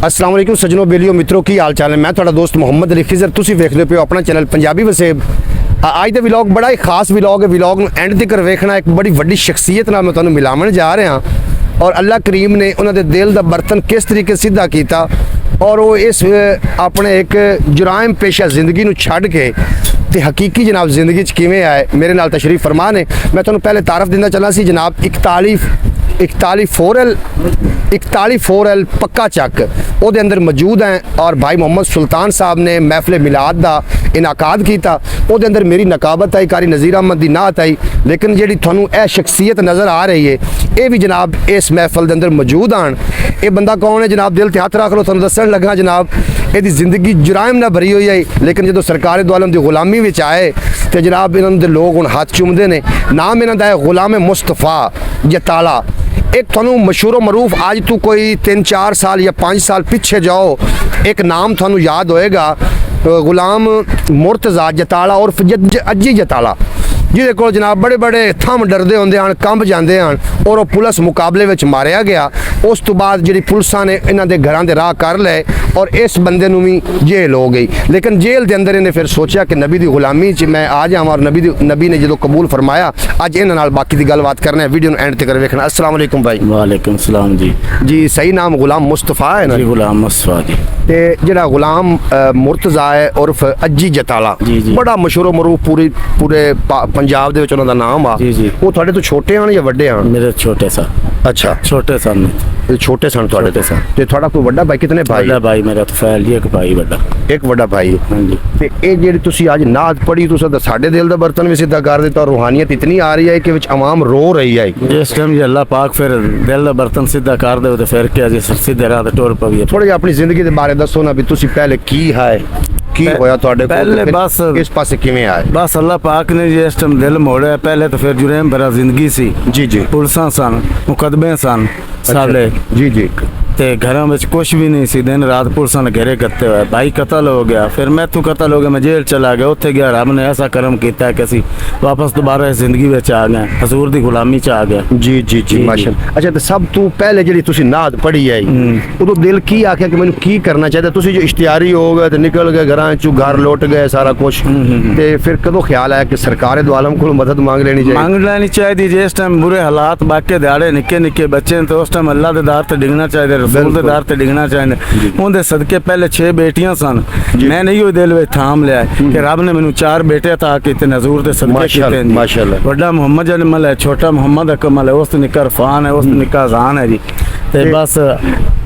अस्सलाम वालेकुम सजनों बेलियो मित्रों की हाल चाल है। मैं थोड़ा दोस्त मोहम्मद अली खिजर, तुसी वेखदे पे अपना चैनल पंजाबी वसेब। आज का व्लॉग बड़ा ही खास व्लॉग है। व्लॉग में एंड तक वेखना, एक बड़ी वड्डी शख्सियत नाल मैं तुहानू मिलावन जा रहा और अल्लाह करीम ने उन्होंने दिल का बर्तन किस तरीके सीधा किया और वो इस अपने एक जुराइम पेशा जिंदगी नू छड्ड के ते हकीकी जनाब जिंदगी किवें आए, मेरे नाल तशरीफ फरमा ने। मैं तुहानू पहले तारफ दिंदा चला सी जनाब 41 पक्का चक ਉਹਦੇ अंदर मौजूद हैं और भाई मोहम्मद सुल्तान साहब ने महफिल मिलाद का इनाकाद किया। ਉਹਦੇ अंदर मेरी नकाबत आई, कारी नज़ीर अहमद की नात आई, लेकिन जी थोनू यह शख्सियत नज़र आ रही है ये भी जनाब इस महफिल के अंदर मौजूद आन। ये बंदा कौन है जनाब, दिल ते हथ रख लो, तुहानू दसन लगा जनाब यदी जिंदगी जुराइम ना भरी हुई है, लेकिन जो सरकार दो आलम की गुलामी में आए तो जनाब इन्होंने लोग हुण हाथ चूमते हैं। नाम इन्हों का है गुलाम मुस्तफा जताला। एक थानू मशहूर मरूफ आज तो कोई 3-4 साल या 5 साल पीछे जाओ, एक नाम थानू याद होएगा, गुलाम मुर्तज़ा जताला और अज्जी जताला, जिहदे कोल जनाब बड़े बड़े थम डरदे होंदे हन, कंब जाते हैं और वो पुलिस मुकाबले में मारिया गया। उस तो बाद जी पुलिसा ने इन्हों के घरों के राह कर ले और इस बंदे नू भी जेल हो गई। लेकिन जेल के अंदर इन्हें फिर सोचा कि नबी की गुलामी च मैं आ जावां और नबी ने जो कबूल फरमाया। अज इन्हां नाल बाकी की गलबात करना है, वीडियो एंड तक वेखना। अस्सलाम वालेकुम भाई। वालेकुम सलाम जी। जी सही नाम गुलाम मुस्तफा है ना? जी गुलाम मुस्तफा जी। ते जिहड़ा गुलाम मुर्तज़ा है उर्फ अज्जी जताला, जी। बड़ा मशहूर मरूफ पूरे पंजाब दे विच उन्हां दा नाम आ। जी। वो तुहाडे तो छोटे हैं या वड्डे हैं? मेरे छोटे सा। अच्छा, छोटे सन। छोटे सन तुहाडे तो। ते तुहाडा कोई वड्डा भाई? कितने भाई? बड़ा भाई मेरा तो फैल जी, एक भाई बड़ा, एक वड्डा भाई है। हाँ जी। ते ये जेहड़ी तुसी आज नात पढ़ी, तुसां दा साडे दिल दा बर्तन भी सीधा कर दिता और रूहानियत इतनी आ रही है कि विच आवाम रो रही है। जिस टाइम जी अल्लाह पाक फिर दिल दा बर्तन सीधा कर दे तो फिर क्या जी सीधे राह ते टुर पवी। थोड़ा जिहा अपनी जिंदगी के बारे दसो ना, भी तुसी पहले की है, की होया तुहाडे कोल, पहले फिर बस इस पासे किवें आए? बस अल्लाह पाक ने जिस टाइम दिल मोड़ा, पहले तो फिर जुर्म भरा जिंदगी सी। जी। पुलिसां सन, मुकदमे सन साले। जी। ते घरों में कुछ भी नहीं सी, दिन रात पुलिस ने घेरे करते हुए भाई कत्ल हो गया, फिर मैं तू कत्ल हो गया, मैं जेल चला गया। उत्थे गया, रब ने ऐसा कर्म किया कि असी वापस दोबारा इस जिंदगी में आ गए, हजूर की गुलामी च आ गए। जी माशाअल्लाह। अच्छा, तो सब तू पहले जी तुसी नात पढ़ी है उदो दिल की आख्या कि मैनू की करना चाहिए? तुसी जो इश्तियारी हो गए तो निकल गए घरां चू, घर लौट गए सारा कुछ, ते फिर कदों ख्याल आया कि सरकार दो आलम को मदद मांग लेनी चाहिए? जिस टाइम बुरे हालात, बाकी दिहाड़े निक्के निक्के बच्चे तो उस टाइम अल्लाह के दार ते डिगना चाहिए, रसूल के दार ते डिगना चाहिए। उनके सदके पहले 6 बेटियां सन, मैं नहीं वो दिल में थाम लिया कि रब ने मैनू 4 बेटे था कि नजूर के सदके कीते। माशाअल्लाह। बड़ा मोहम्मद अजमल है, छोटा मोहम्मद अकमल है, उस निका इरफान है, उस निका अजान है जी। ते बस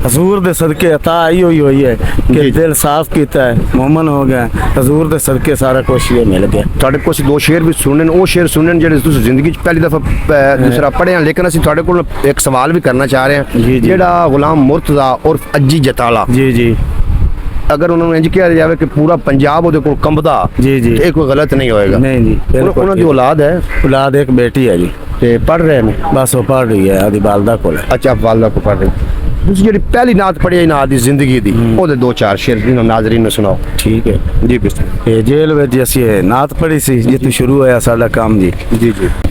हजूर दे सदके अता आई हुई है कि दिल साफ किया है, मोमन हो गया, हजूर दे सदके सारा कुछ ये मिल गया। तुहाडे कोल 2 शेर भी सुनने, वो शेर सुनने जेहड़े तुसीं जिंदगी पहली दफा दूसरा पढ़े हैं, लेकिन असं तुहाडे कोल एक सवाल भी करना चाह रहे हैं। जेहड़ा गुलाम मुर्तज़ा और अज्जी जताला, जी अगर उन्होंने इंज किया जाए कि पूरा पंजाब उहदे कोल कंबदा, जी ये कोई गलत नहीं होएगा? नहीं जी। उन्हों की औलाद है? औलाद एक बेटी है जी। ते पढ़ रहे हैं? बस वो पढ़ रही है, आदि वालदा को। अच्छा, वालदा को पढ़ रही। तुसी जेहड़ी पहली नात पढ़ी है नात दी जिंदगी दी, ओदे 2-4 शेर इन्हों नाज़रीन ने सुनाओ। ठीक है जी। बिस्मिल्लाह। जेल में असी नात पढ़ी सी जितनी शुरू होया साडा काम जी।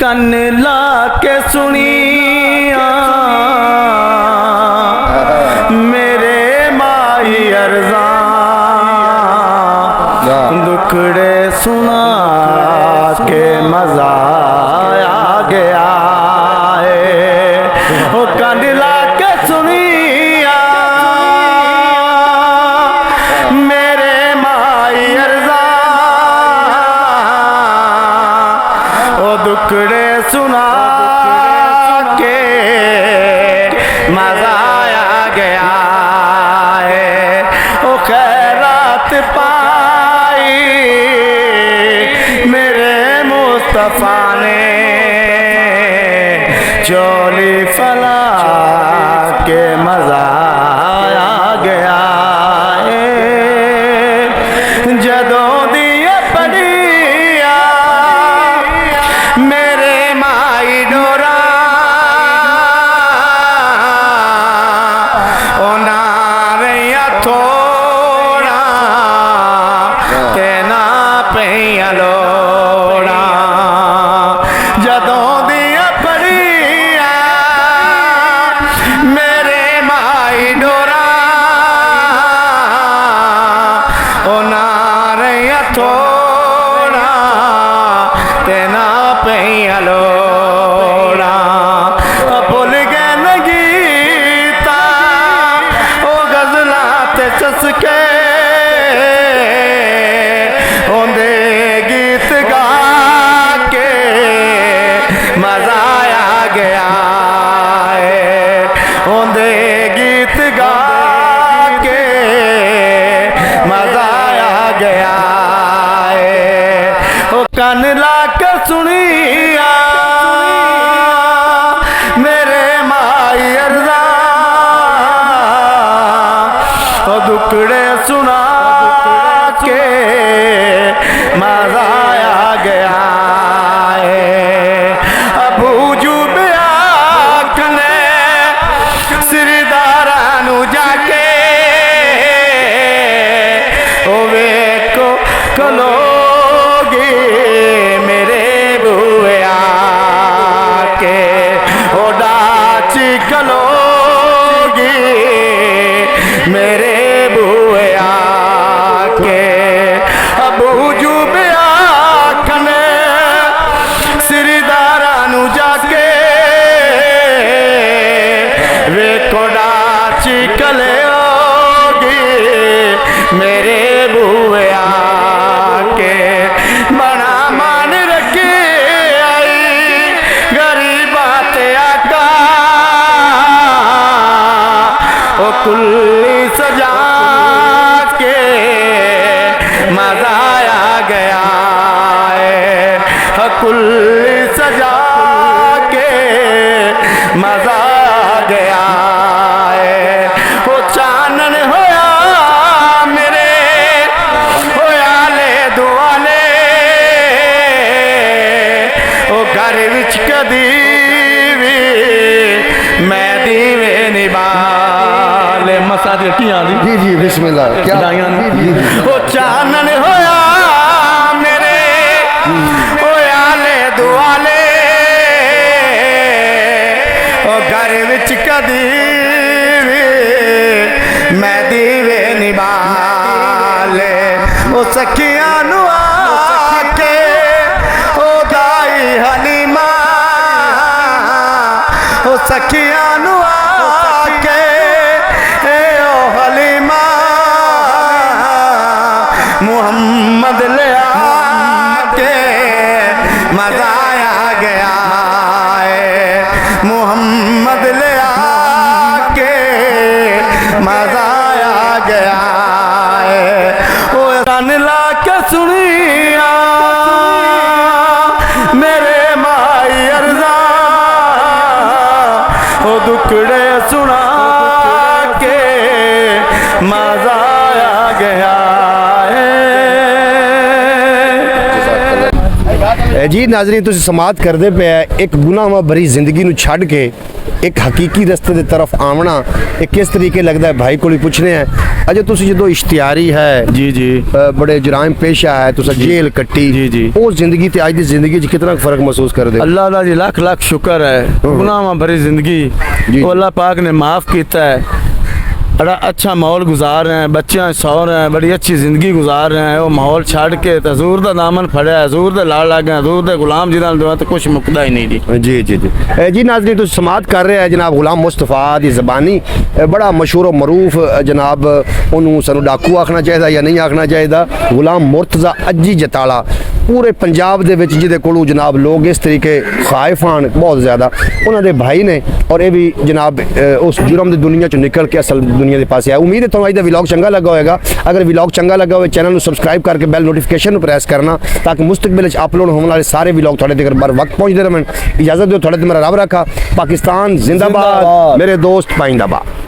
कन ला के सुनिया मेरे माही अर्ज़ा, दुखड़े सुना के मजा आ गया है। ओ कन ला के सुनिया मेरे माही अर्ज़ा, ओ दुखड़े सुना के मजा आ गया है। ओ खैरात पाई मेरे मुस्तफा ने, चोली फला के मजा आ गया है। जदों दिए पड़िया मेरे माई डोरा, ओ नारिया थोड़ा ते ना पैया लोड़ा। जदों दिया पड़िया ते चसके होंदे गीत गा के मजा आ गया है, होंदे गीत गा के मजा आ गया है। ओ कन ला के सुनिया मेरे माई अरदा, ओ दुखड़े सुना के मजा आ गया है। अबू जुबे आखने सिरदारा नू जाके ओ वेखो कलोगी मेरे बुए आके, ओ डाची कलोगी मेरे बुए आके। अबू जुबे आखने सिरदारा नू जाके वेखो डाची कलोगी मेरे बुए आके। बना मान रखे आई गरीबा ते आका, ओ कुल्ली सजा के मजा आ गया है, ओ कुल्ली सजा के मजा आ गया है। ओ चानन होया मेरे होया ले दुआले, ओ घर विच कदी भी मैं दीवे निबाले मसा दी टियां दी जी जी बिस्मिल्लाह क्या ओ चानन होया मेरे होया ले दुआले, ओ घर विच कदी भी मैं दीवे निबाले। ओ सखियां नु आके ओ दाई हलीमा, ओ सखियां नु आके ओ हलीमा मोहम्मद ले आके मजा आ गया है, मोहम्मद ले आके मजा आ गया है। ओ कान ला के सुनिया मेरे माई अरजा, ओ दुखड़े सुना के मजा आ गया है। जी नाज़रीन तुसीं समात करदे पे एक गुनाह भरी जिंदगी नू छड़ के एक हकीकी रस्ते की तरफ आना ये किस तरीके लगता है भाई को पूछने हैं। अजय तुसी जो इश्तियारी है जी जी बड़े जराइम पेशा है तुसा जेल कट्टी जी जी उस जिंदगी ते आज दी जिंदगी कितना फर्क महसूस कर दे। अल्लाह दा जी लाख लाख शुक्र है, गुनाह भरी जिंदगी जी। वो अल्लाह पाक ने माफ़ किया है। बड़ा अच्छा माहौल गुजार रहे हैं, बच्चे सौ रहे हैं, बड़ी अच्छी ज़िंदगी गुजार रहे हैं। वो माहौल छड़ के तो हजूर का दामन फड़िया है, हजूर के लाल लग गए, हजूर के गुलाम जिन्होंने दुआ तो कुछ मुकदा ही नहीं जी। जी जी जी जी नाज़रीन तुम समात कर रहे हैं जनाब गुलाम मुस्तफ़ा की ज़बानी बड़ा मशहूर और मरूफ जनाब उन्होंने सानू डाकू आखना चाहिए या नहीं आखना चाहिए। गुलाम मुर्तज़ा अज्जी जताला पूरे पंजाब दे विच जिहदे कोलों जनाब लोग इस तरीके खाइफ आन बहुत ज़्यादा उन्होंने भाई ने और ये भी जनाब उस जुर्म की दुनिया चो निकल के असल दुनिया के पास आया। उम्मीद है तुम्हें अज का विलॉग चंगा लगा होगा। अगर विलॉग चंगा लगा हो चैनल को सबसक्राइब करके बैल नोटिफिकेशन प्रेस करना ताकि मुस्तकबिल अपलोड होने वाले सारे विलॉग थोड़े तक बर वक्त पहुँचते रहें। इजाज़त दो थोड़े मेरा रब रखा। पाकिस्तान जिंदाबाद मेरे दोस्त पाइंदाबाद।